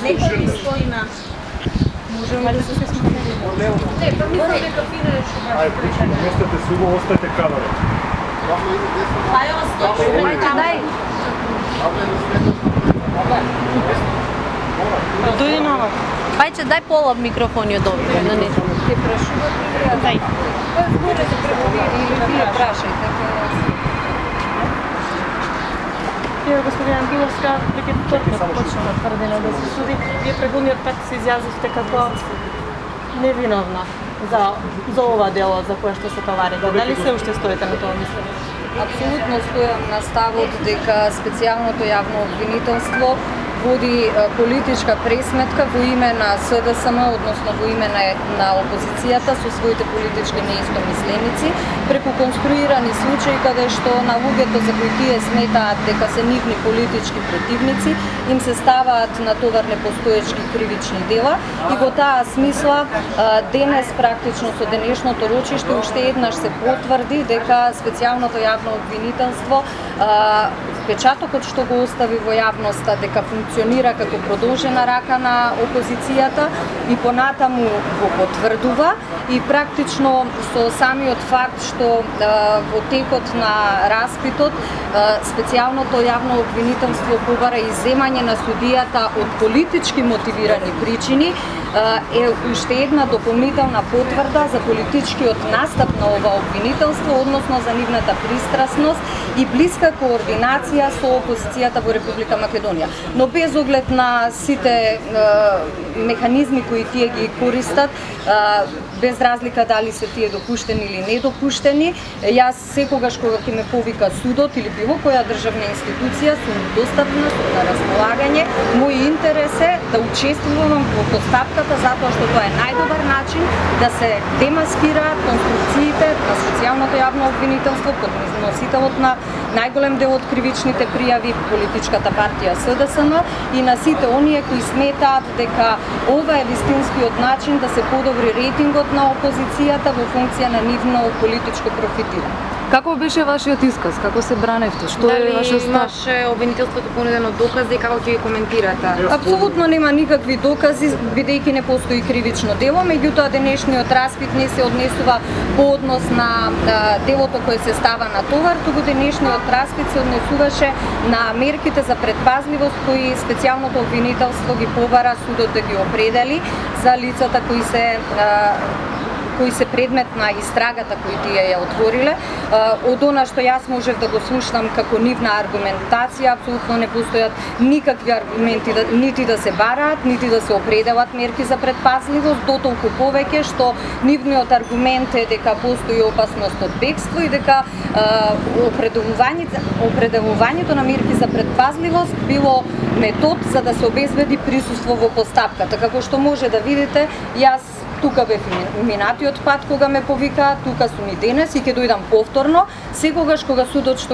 Некои стоиме. Можеме да се смееме. Не, па мислам дека фина е што баш. Ајде, местете се убаво, остајте кадрове. Па ја стои. Дај. Дојди нова. Ајде, дај полав микрофон ја добро, на не. Те прашуват или ја дај. Па зборете преговори или вие прашајте. Вие, господин Ангеловска, веќе вторник почнува тврдење да се суди. Вие предходниот пат се изјавивте како невиновна за ова дело за кое што се товарите. Дали се уште стоите на тоа мислење? Апсолутно стојам на ставот дека специјалното јавно обвинителство води политичка пресметка во име на СДСМ, односно во име на опозицијата со своите политички неистомисленици, преку конструирани случаи каде што на луѓето за кои тие сметаат дека се нивни политички противници, им се ставаат на товар непостоечки кривични дела и во таа смисла денес практично со денешното рочиште уште еднаш се потврди дека специјалното јавно обвинителство печатокот што го остави во јавноста дека функционира како продолжена рака на опозицијата и понатаму го потврдува и практично со самиот факт што во текот на распитот специјалното јавно обвинителство побара изземање на судијата од политички мотивирани причини е уште една дополнителна потврда за политичкиот настап на ова обвинителство, односно за нивната пристрасност и блиска координација со опозицијата во Република Македонија. Но без оглед на сите механизми кои тие ги користат, без разлика дали се тие допуштени или недопуштени, јас секогаш кога ќе ме повика судот или било која државна институција сум достапна, сум на располагање. Мој интерес е да учествувам во постапката затоа што тоа е најдобар начин да се демаскираат конструкциите на специјалното јавно обвинителство под носителот на најголем дел од кривичните пријави, политичката партија СДСМ и на сите оние кои сметаат дека ова е вистинскиот начин да се подобри рейтингот на опозицијата во функција на нивно политичко профитирање. Како беше вашиот исказ? Како се браневте? Што е вашиот став? Имаше обвинителството понудено докази и како ќе ги коментирате? Апсолутно нема никакви докази, бидејќи не постои кривично дело, меѓутоа денешниот распит не се однесува по однос на делото кое се става на товар, туку денешниот распит се однесуваше на мерките за предпазливост кои специјалното обвинителство ги побара судот да ги определи за лицата кои се предмет на истрагата кои тие ја отвориле. Од она што јас можев да го слушнам како нивна аргументација, апсолутно не постојат никакви аргументи нити да се бараат, нити да се определат мерки за предпазливост, дотолку повеќе што нивниот аргумент е дека постои опасност од бегство и дека определувањето на мерки за предпазливост било метод за да се обезбеди присуство во постапката. Како што може да видите, јас тука бев минатиот пат кога ме повикаа, тука сум и денес и ќе дојдам повторно, секогаш кога судот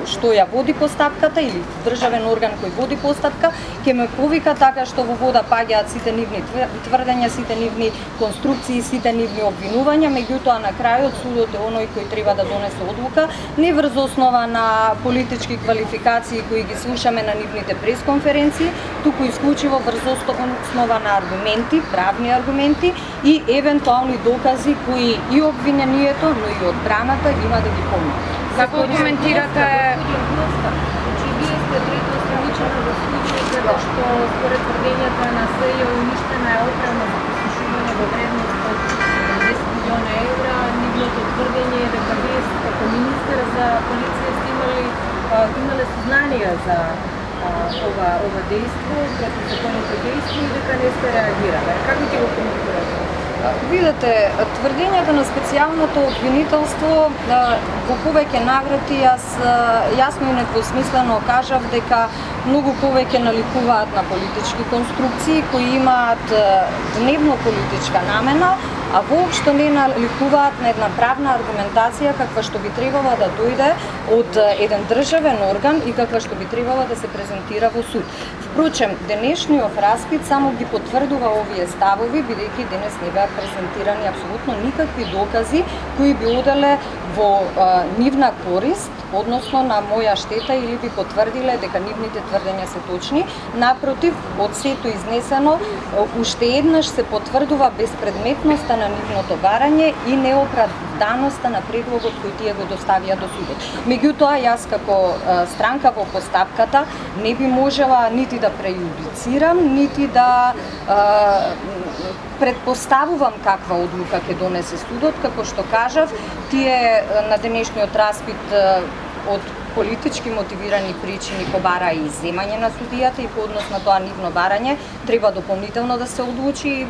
што ја води постапката или државен орган кој води постапка, ќе ме повика така што во вода паѓаат сите нивни тврдења, сите нивни конструкции, сите нивни обвинувања, меѓутоа на крајот судот е оној кој треба да донесе одлука, не врз основа на политички квалификации кои ги слушаме на нивните пресконференции, туку исклучиво врз основа на аргументи, правни аргументи и евентуални докази кои и обвинението, но и одбраната има да ги помнат. Како коментирате? Значи, вие сте трето страничено во случај каде што според тврдењата на СЈ уништена е опрема за послушување во вредност од 10 милиона евра. Нивното тврдење е дека вие како министер за полиција сте имале сознанија за ова дејство, противзаконито дејство и дека не сте реагирале. Како ќе го коментирате? Видете, тврдењата на специјалното обвинителство во повеќе наврати јас јасно и недвосмислено кажав дека многу повеќе наликуваат на политички конструкции кои имаат дневно политичка намена, а воопшто не наликуваат на една правна аргументација каква што би требала да дојде од еден државен орган и каква што би требала да се презентира во суд. Впрочем, денешниот распит само ги потврдува овие ставови, бидејќи денес не беа презентирани апсолутно никакви докази кои би оделе во нивна корист, односно на моја штета, или би потврдиле дека нивните тврдења се точни. Напротив, од сето изнесено, уште еднаш се потврдува безпредметноста на нивното барање и неоправданоста на предлогот кој тие го доставија до судот. Меѓутоа, јас како странка во постапката не би можела нити да прејудицирам, нити да предпоставувам каква одлука ќе донесе судот. Како што кажав, тие на денешниот распит од политички мотивирани причини побара и земање на судијата и по однос на тоа нивно барање треба дополнително да се одлучи,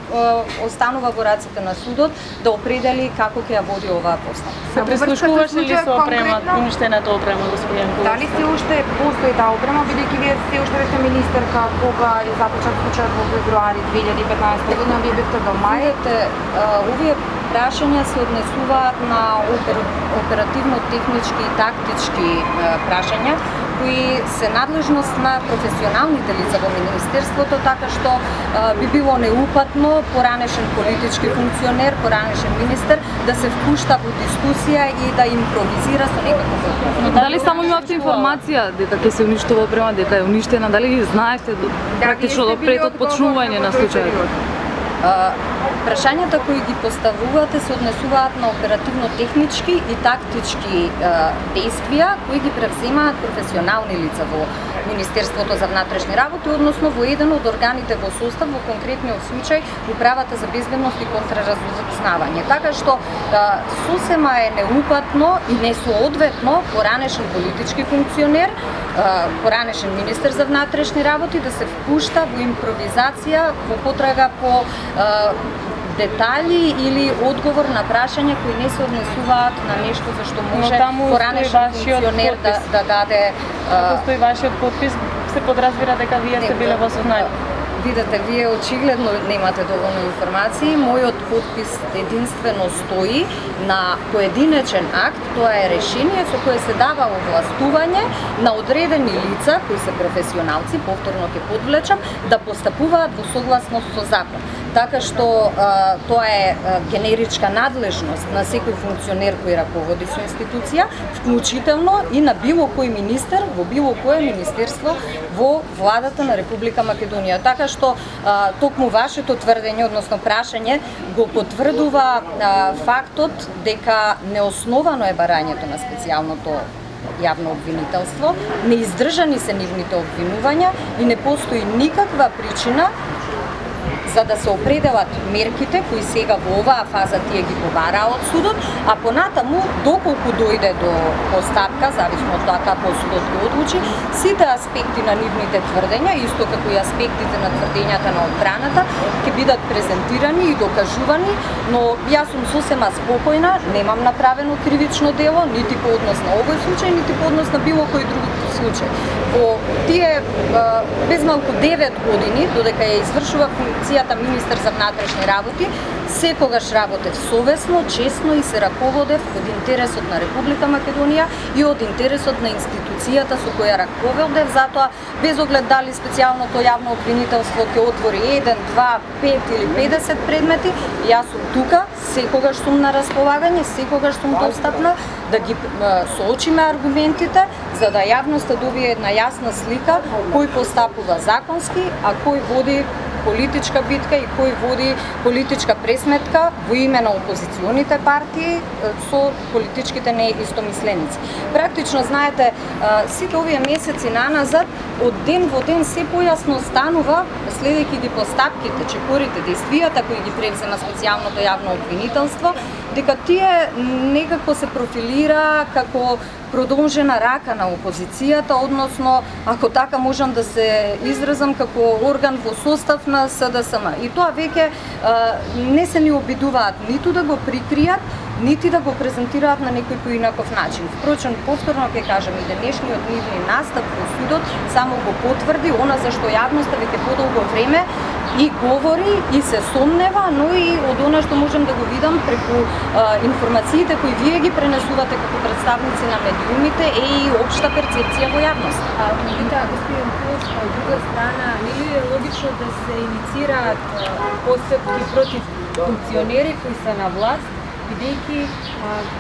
останува во раците на судот да определи како ќе ја води оваа постапка. Се прислушуваше ли со опрема, уништената опрема, господин Куловска? Дали се уште постои таа опрема, бидејќи вие се уште бевте министерка кога е започнат случајот во февруари 2015 година, вие бевте до мај. Овие прашања се однесуваат на оперативно-технички и тактички прашања кои се надлежност на професионалните лица во Министерството, така што би било неупатно поранешен политички функционер, поранешен министер да се впушта во дискусија и да импровизира со некаков одговор. Дали само имавте информација дека ќе се уништува опрема, дека е уништена, дали ги знаевте практично до пред почнување на случајот? Прашањата кои ги поставувате се однесуваат на оперативно-технички и тактички действија кои ги превземаат професионални лица во Министерството за внатрешни работи, односно во еден од органите во состав, во конкретниот случај Управата за безбедност и контраразузнавање. Така што сосема е неупатно и несоодветно поранешен политички функционер, поранешен министер за внатрешни работи да се впушта во импровизација, во потрага по детали или одговор на прашања кои не се однесуваат на нешто за што може поранешен функционер да даде. Постои вашиот подпис, се подразбира дека вие сте биле во сознание. Видете, вие очигледно немате доволно информации. Мојот подпис единствено стои на поединечен акт, тоа е решение со кое се дава овластување на одредени лица кои се професионалци, повторно ќе подвлечам, да постапуваат во согласност со закон. Така што тоа е генеричка надлежност на секој функционер кој раководи со институција, вклучително и на било кој министер во било кое министерство во владата на Република Македонија. Така што токму вашето тврдење, односно прашање, го потврдува фактот дека неосновано е барањето на специјалното јавно обвинителство, неиздржани се нивните обвинувања и не постои никаква причина за да се определат мерките кои сега во оваа фаза тие ги побараа од судот, а понатаму доколку дојде до постапка, зависно од тоа како судот го одлучи, сите аспекти на нивните тврдења, исто како и аспектите на тврдењата на одбраната, ќе бидат презентирани и докажувани, но јас сум сосема спокојна, немам направено кривично дело, нити по однос на овој случај, нити по однос на било кој друг случај. Во тие безмалку 9 години, додека ја извршува функцијата министер за внатрешни работи, секогаш работев совесно, честно и се раководев од интересот на Република Македонија и од интересот на институцијата со која раководев, затоа без оглед дали специјалното јавно обвинителство ќе отвори 1, 2, 5 или 50 предмети, јас сум тука, секогаш сум на располагање, секогаш сум достапна да ги соочиме аргументите, за да јавноста добие една јасна слика кој постапува законски, а кој води политичка битка и кој води политичка пресметка во име на опозиционите партии со политичките неистомисленици. Практично, знаете, сите овие месеци наназад, од ден во ден се појасно станува, следејќи ги постапките, чекорите, действијата кои ги превзема специјалното јавно обвинителство, дека тие некако се профилира како продолжена рака на опозицијата, односно, ако така можам да се изразам, како орган во состав на СДСМ. И тоа веќе не се ни обидуваат ниту да го прикријат, нити да го презентираат на некој поинаков начин. Впрочем, повторно ќе кажам, и денешниот нивни настап во судот само го потврди она за што јавноста веќе подолго време и говори и се сомнева, но и од она што можем да го видам преку информациите кои вие ги пренесувате како представници на медиумите е и општа перцепција во јавност. Меѓутоа, господин Пулска, од друга страна, не ли е логично да се инициираат постапки против функционери кои се на власт, бидејќи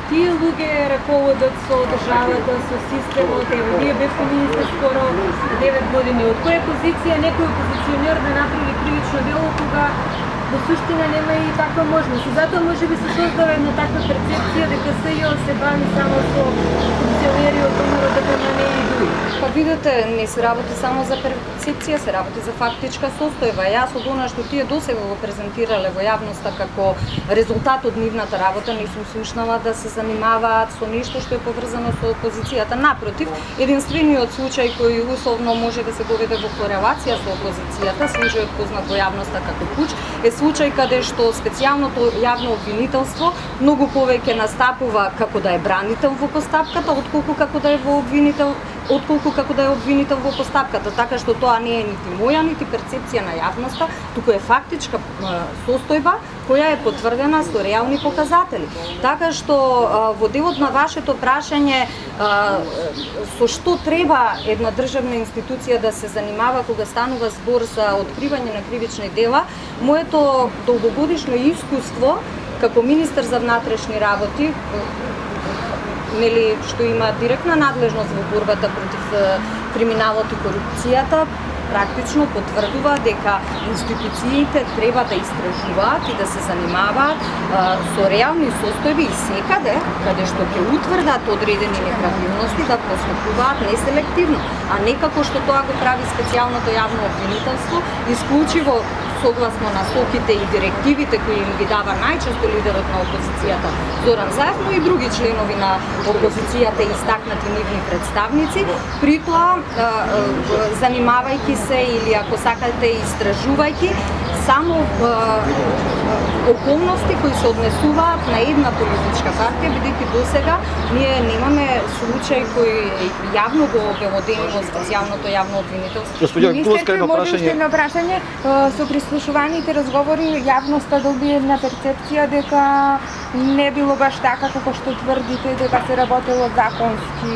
тие луѓе раководат со државата, со системот, еве, ние бевме министри скоро 9 години. Од која позиција некој опозиционер да направи кривично дело кога во суштина нема и таква можност. И затоа можеби се создава една таква перцепција дека СЈО се бави само со функционери од ВМРО дека не и дуи. Па видите, не се работи само за перцепција, се работи за фактичка состојба. Јас од она што тие досега го презентирале во јавноста како резултат од нивната работа, не сум слушнала да се занимаваат со нешто што е поврзано со опозицијата. Напротив, единствениот случај кој условно може да се доведе во корелација со опозицијата, случајот познат во јавноста како Пуч, е случај каде што специјалното јавно обвинителство многу повеќе настапува како да е бранител во постапката, отколку како да е обвинител во постапката, така што тоа не е нити моја, нити перцепција на јавноста, туку е фактичка состојба која е потврдена со реални показатели. Така што во делот на вашето прашање со што треба една државна институција да се занимава кога станува збор за откривање на кривични дела, моето долгогодишно искуство како министер за внатрешни работи, што има директна надлежност во борбата против криминалот и корупцијата, практично потврдува дека институциите треба да истражуваат и да се занимаваат со реални состојби и секаде каде што ќе утврдат одредени неправилности да постапуваат неселективно, а не како што тоа го прави специјалното јавно обвинителство, исклучиво согласно насоките и директивите кои им ги дава најчесто лидерот на опозицијата Зоран Заев, но и други членови на опозицијата и истакнати нивни представници, при тоа занимавајќи се или ако сакате истражувајќи само околности кои се однесуваат на една политичка партија, бидејќи досега ние немаме случај кој јавно го обелоденило специјалното јавно обвинителство. Господине Пулска, едно прашање. Едно прашање, со прислушуваните разговори јавноста доби една перцепција дека не било баш така како што тврдите, дека се работело законски,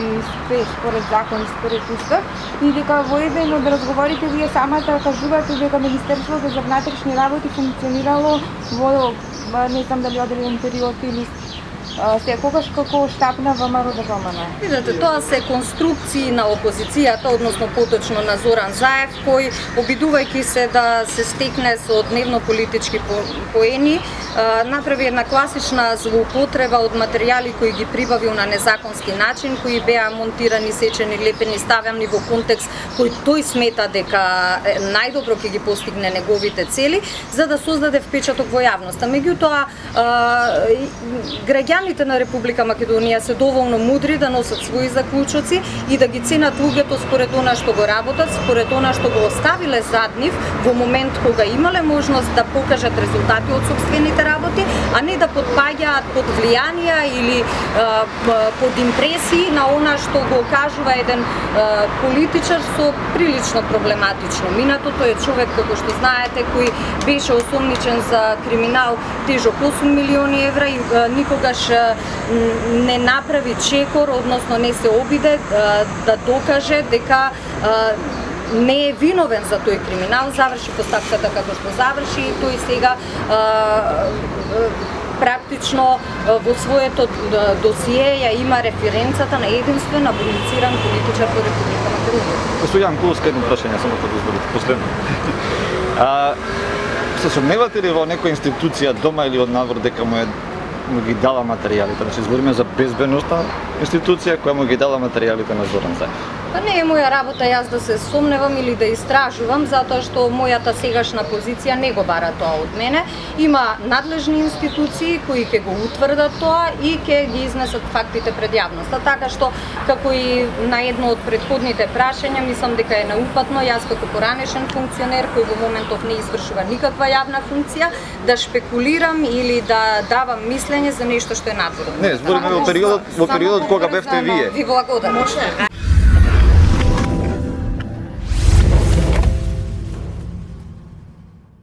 според закон и според устав, и дека во еден од разговорите вие самата кажувате дека Министерството за внатрешни работи функционирало во не знам дали одреден период или секогаш како штаб на ВМРО ДПМН. Видете, тоа се конструкции на опозицијата, односно поточно на Зоран Заев, кој обидувајќи се да се стекне со дневно политички поени, направи една класична злоупотреба од материјали кои ги прибавил на незаконски начин, кои беа монтирани, сечени, лепени, ставени во контекст кој тој смета дека најдобро ќе ги постигне неговите цели, за да создаде впечаток во јавноста. Меѓутоа, граѓаните на Република Македонија се доволно мудри да носат своји заклучоци и да ги ценат луѓето според она што го работат, според она што го оставиле зад нив во момент кога имале можност да покажат резултати од сопствените работи, а не да подпаѓаат под влијанија или под импресии на она што го кажува еден политичар со прилично проблематично минато. Тој е човек, како што знаете, кој беше осомничен за криминал тежок 8 милиони евра и никогаш не направи чекор, односно не се обиде да докаже дека не е виновен за тој криминал, заврши постапката како што заврши и тој сега практично во своето досие ја има референцата на единствен аболициран политичар во Република Македонија. Господине Пулска, едно прашање само да дозволите, последно. Се сомневате ли во некоја институција дома или од надвор дека му ги дала материјалите? Значи, збориме за безбедностна институција која му ги дала материјалите на Зоран Заев. Па не е моја работа јас да се сомневам или да истражувам, затоа што мојата сегашна позиција не го бара тоа од мене. Има надлежни институции кои ќе го утврдат тоа и ќе ги изнесат фактите пред јавноста. Така што, како и на едно од претходните прашања, мислам дека е неупатно јас како поранешен функционер кој во моментов не извршува никаква јавна функција да шпекулирам или да давам мислење за нешто што е надвор. Не, збориме во периодот кога бевте вие. Ви благодарам.